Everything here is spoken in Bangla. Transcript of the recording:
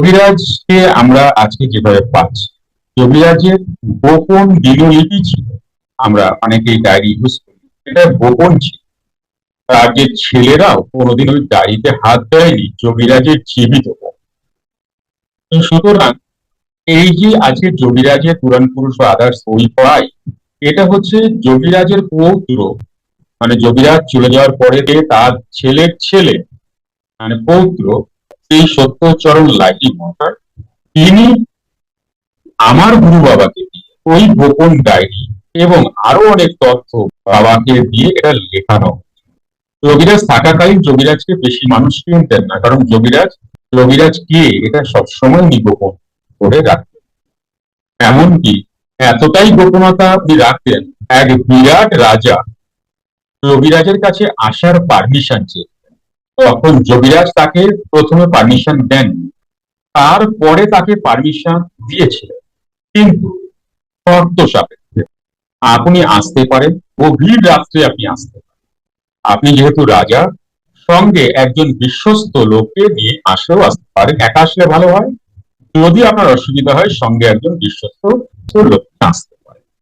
যোগীরাজকে আমরা আজকে যেভাবে পাচ্ছি, যোগীরাজের গোপন দিনলিপি ছিল। আমরা অনেকেই ডায়েরি ইউজ করি, এটা গোপন ছিল। তার যে ছেলেরাও কোনোদিন ওই ডায়েরিতে হাত দেয়নি যোগীরাজের জীবিত। সুতরাং এই যে আজকে যোগীরাজের পুরাণ পুরুষ বা আদার্স বই পাই, এটা হচ্ছে যোগীরাজের পৌত্র, মানে যোগীরাজ চলে যাওয়ার পরে তার ছেলের ছেলে মানে পৌত্র এই সত্যচরণ লাহিড়ী মহাশয়, তিনি আমার গুরু বাবাকে দিয়ে ওই গোপন ডায়েরি এবং আরো অনেক তথ্য বাবাকে দিয়ে এটা লেখানো। যোগীরাজ থাকাকালীন যোগীরাজকে বেশি মানুষ চিনতেন না, কারণ যোগীরাজ কে এটা সবসময় গোপন করে রাখতেন। এমনকি এতটাই গোপনতা আপনি রাখতেন, এক বিরাট রাজা যোগীরাজের কাছে আসার পারমিশন চেয়েছেন, তখন যোগীরাজ তাকে প্রথমে পারমিশন দেন, তারপরে তাকে পারমিশন দিয়েছিলেন, কিন্তু শর্ত সাপেক্ষে। আপনি আসতে পারেন, গভীর রাত্রে আপনি আসতে পারেন। আপনি যেহেতু রাজা, সঙ্গে একজন বিশ্বস্ত লোককে নিয়ে আসলেও আসতে পারেন। একা আসলে ভালো হয়, যদি আপনার অসুবিধা হয় সঙ্গে একজন বিশ্বস্ত লোক আসতে